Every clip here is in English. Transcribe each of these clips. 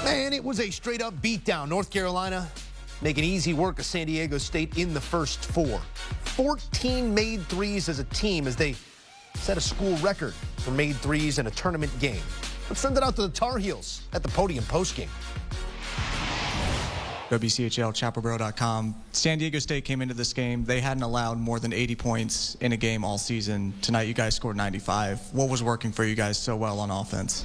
Man, it was a straight-up beatdown. North Carolina making easy work of San Diego State in the first four. 14 made threes as a team as they set a school record for made threes in a tournament game. Let's send it out to the Tar Heels at the podium postgame. WCHL, chapelboro.com. San Diego State came into this game. They hadn't allowed more than 80 points in a game all season. Tonight, you guys scored 95. What was working for you guys so well on offense?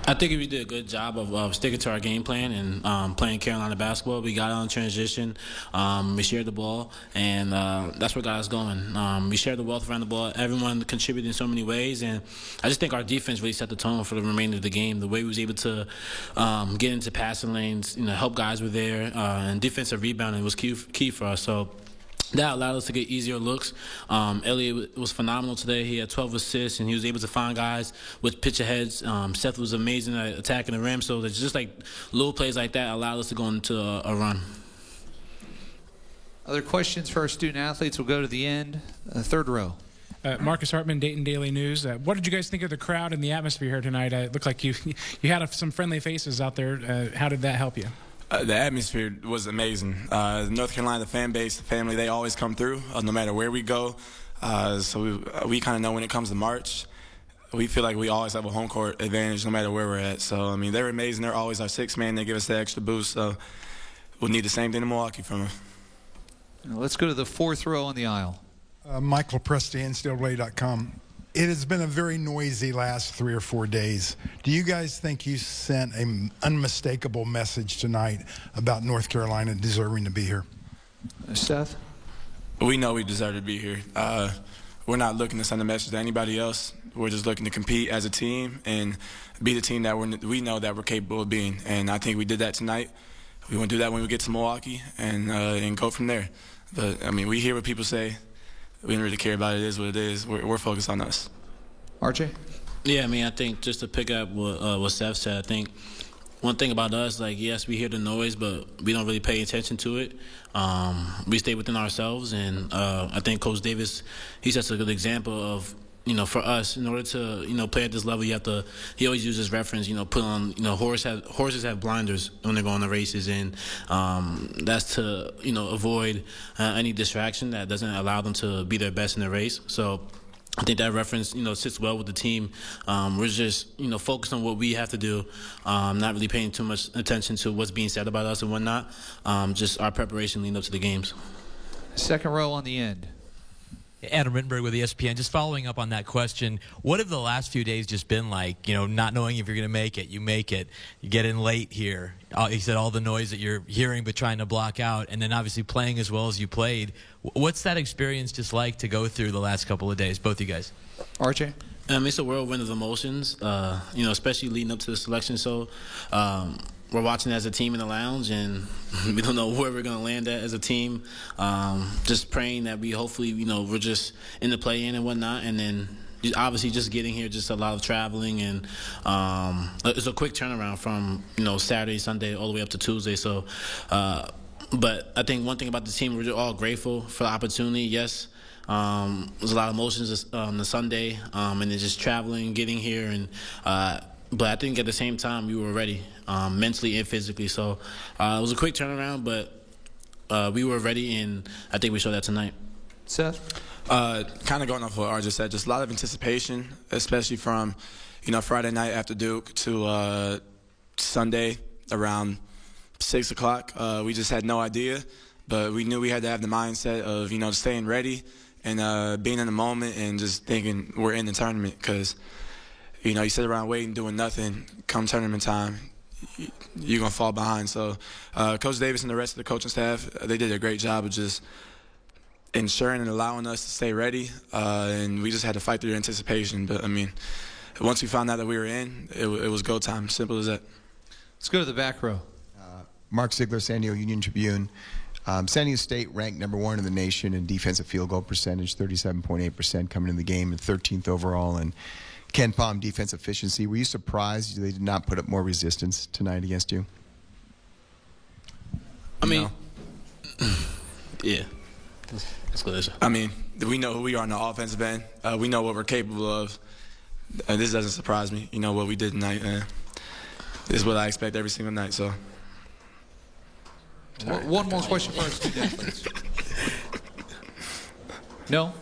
I think we did a good job of sticking to our game plan and playing Carolina basketball. We got on transition. We shared the ball, and that's what got us going. We shared the wealth around the ball. Everyone contributed in so many ways, and I just think our defense really set the tone for the remainder of the game. The way we was able to get into passing lanes, help guys were there, and defensive rebounding was key for us. So that allowed us to get easier looks. Elliott was phenomenal today. He had 12 assists, and he was able to find guys with pitch aheads. Seth was amazing at attacking the rim. So it's just like little plays like that allowed us to go into a run. Other questions for our student athletes? We'll go to the end. Third row. Marcus Hartman, Dayton Daily News. What did you guys think of the crowd and the atmosphere here tonight? It looked like you had some friendly faces out there. How did that help you? The atmosphere was amazing. North Carolina, the fan base, the family, they always come through no matter where we go. So we kind of know when it comes to March, we feel like we always have a home court advantage no matter where we're at. So, I mean, they're amazing. They're always our sixth man. They give us the extra boost. So we'll need the same thing in Milwaukee from them. Let's go to the fourth row on the aisle. Michael Presti, NCAA.com. It has been a very noisy last 3 or 4 days. Do you guys think you sent an unmistakable message tonight about North Carolina deserving to be here? Seth? We know we deserve to be here. We're not looking to send a message to anybody else. We're just looking to compete as a team and be the team that we know that we're capable of being. And I think we did that tonight. We want to do that when we get to Milwaukee and go from there. But, I mean, we hear what people say. We don't really care about it. It is what it is. We're focused on us. RJ? Yeah, I mean, I think just to pick up what Seth said, I think one thing about us, like, yes, we hear the noise, but we don't really pay attention to it. We stay within ourselves, and I think Coach Davis, he sets a good example of, for us, in order to, play at this level, he always uses reference, put on, horses have blinders when they go on the races, and that's to, avoid any distraction that doesn't allow them to be their best in the race. So I think that reference, sits well with the team. We're just, focused on what we have to do, not really paying too much attention to what's being said about us and whatnot, just our preparation leading up to the games. Second row on the end. Adam Rittenberg with ESPN. Just following up on that question, what have the last few days just been like? Not knowing if you're going to make it, you make it, you get in late here. He said all the noise that you're hearing but trying to block out, and then obviously playing as well as you played. What's that experience just like to go through the last couple of days, both you guys? RJ? It's a whirlwind of emotions, especially leading up to the selection. So we're watching as a team in the lounge, and we don't know where we're going to land at as a team. Just praying that we hopefully, we're just in the play-in and whatnot. And then obviously just getting here, just a lot of traveling. And it's a quick turnaround from, Saturday, Sunday, all the way up to Tuesday. So, but I think one thing about the team, we're all grateful for the opportunity. Yes, there's a lot of emotions on the Sunday, and then just traveling, getting here, and but I think at the same time we were ready, mentally and physically. So it was a quick turnaround, but we were ready, and I think we showed that tonight. Seth? Kind of going off what RJ said, just a lot of anticipation, especially from, Friday night after Duke to Sunday around 6 o'clock. We just had no idea, but we knew we had to have the mindset of, staying ready and being in the moment and just thinking we're in the tournament because, you sit around waiting, doing nothing. Come tournament time, you're going to fall behind. So Coach Davis and the rest of the coaching staff, they did a great job of just ensuring and allowing us to stay ready, and we just had to fight through anticipation. But, once we found out that we were in, it was go time, simple as that. Let's go to the back row. Mark Ziegler, San Diego Union Tribune. San Diego State ranked #1 in the nation in defensive field goal percentage, 37.8% coming in the game, and 13th overall in Ken Pom defense efficiency. Were you surprised they did not put up more resistance tonight against you? Yeah. Let's go this way. We know who we are on the offensive end. We know what we're capable of. This doesn't surprise me. What we did tonight. This is what I expect every single night. So. One more question for our student athletes. No?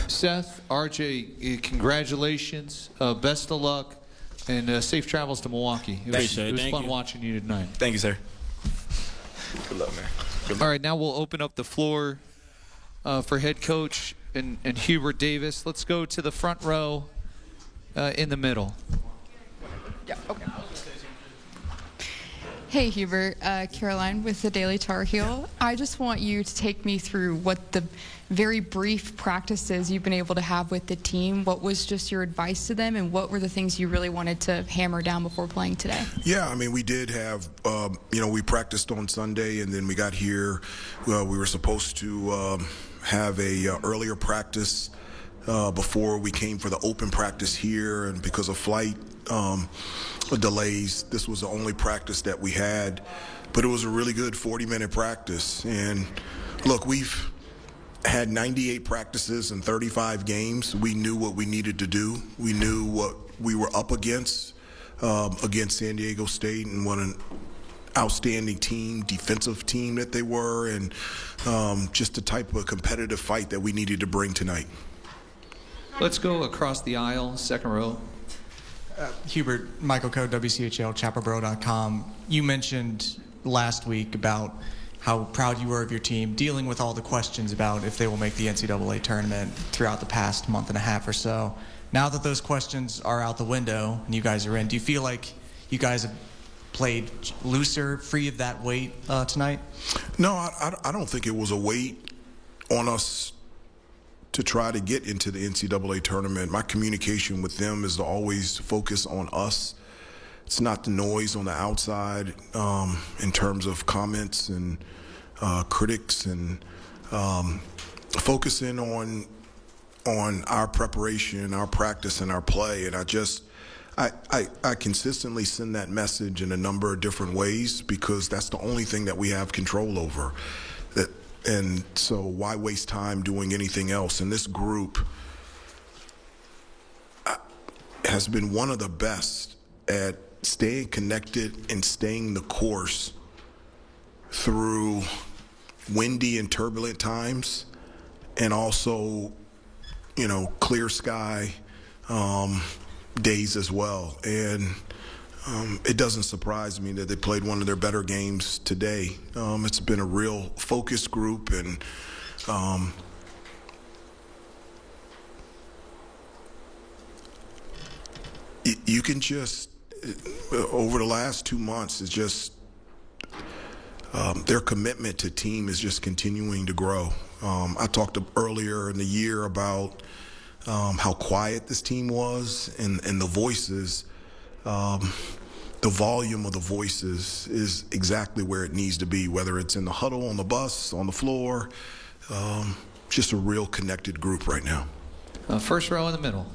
Seth, RJ, congratulations. Best of luck. And safe travels to Milwaukee. It was fun watching you tonight. Thank you, sir. Good luck, man. Good luck. All right, now we'll open up the floor for head coach and Hubert Davis. Let's go to the front row in the middle. Yeah, okay. Hey, Hubert. Caroline with the Daily Tar Heel. I just want you to take me through what the very brief practices you've been able to have with the team. What was just your advice to them, and what were the things you really wanted to hammer down before playing today? Yeah, I mean, we did have, we practiced on Sunday, and then we got here. We were supposed to have a earlier practice before we came for the open practice here, and because of flight delays, this was the only practice that we had. But it was a really good 40-minute practice. And look, we've had 98 practices and 35 games. We knew what we needed to do. We knew what we were up against San Diego State, and what an outstanding team, defensive team that they were, and just the type of competitive fight that we needed to bring tonight. Let's go across the aisle, second row. Hubert, Michael Coe, WCHL, chaparral.com. You mentioned last week about how proud you were of your team, dealing with all the questions about if they will make the NCAA tournament throughout the past month and a half or so. Now that those questions are out the window and you guys are in, do you feel like you guys have played looser, free of that weight tonight? No, I don't think it was a weight on us to try to get into the NCAA tournament. My communication with them is to always focus on us. It's not the noise on the outside in terms of comments and critics, and focusing on our preparation, our practice, and our play. And I consistently send that message in a number of different ways, because that's the only thing that we have control over. And so why waste time doing anything else? And this group has been one of the best at staying connected and staying the course through windy and turbulent times, and also, clear sky days as well. And it doesn't surprise me that they played one of their better games today. It's been a real focused group, and you can just, over the last 2 months, it's just their commitment to team is just continuing to grow. I talked earlier in the year about how quiet this team was, and the voices. The volume of the voices is exactly where it needs to be, whether it's in the huddle, on the bus, on the floor. Just a real connected group right now. First row in the middle.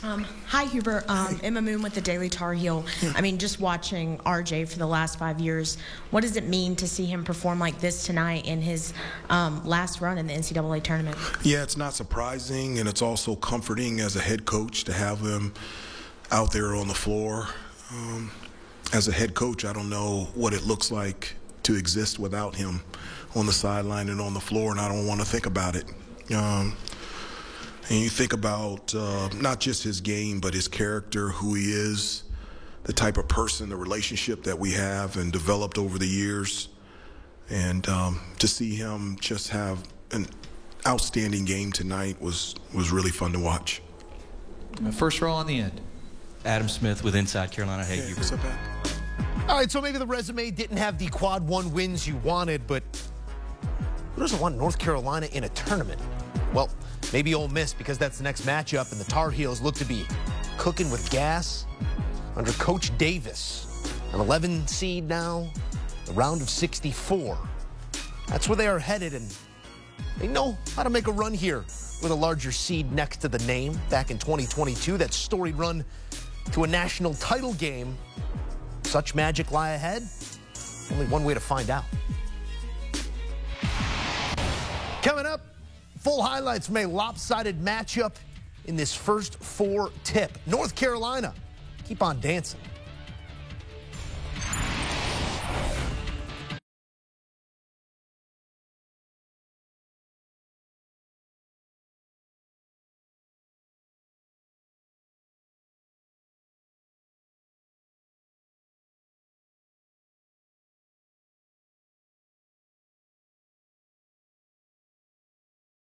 Hi, Hubert. Emma Moon with the Daily Tar Heel. I mean, just watching RJ for the last 5 years, what does it mean to see him perform like this tonight in his last run in the NCAA tournament? Yeah, it's not surprising, and it's also comforting as a head coach to have him out there on the floor. As a head coach, I don't know what it looks like to exist without him on the sideline and on the floor, and I don't want to think about it. And you think about not just his game, but his character, who he is, the type of person, the relationship that we have and developed over the years. And to see him just have an outstanding game tonight was really fun to watch. First row on the end. Adam Smith with Inside Carolina. Hey, Hubert. What's up, Adam? All right, so maybe the resume didn't have the quad 1 wins you wanted, but who doesn't want North Carolina in a tournament? Well, maybe Ole Miss, because that's the next matchup, and the Tar Heels look to be cooking with gas under Coach Davis. An 11 seed now, the round of 64. That's where they are headed, and they know how to make a run here with a larger seed next to the name. Back in 2022, that storied run to a national title game. Such magic lie ahead? Only one way to find out. Coming up, full highlights from a lopsided matchup in this first 4 tip. North Carolina, keep on dancing.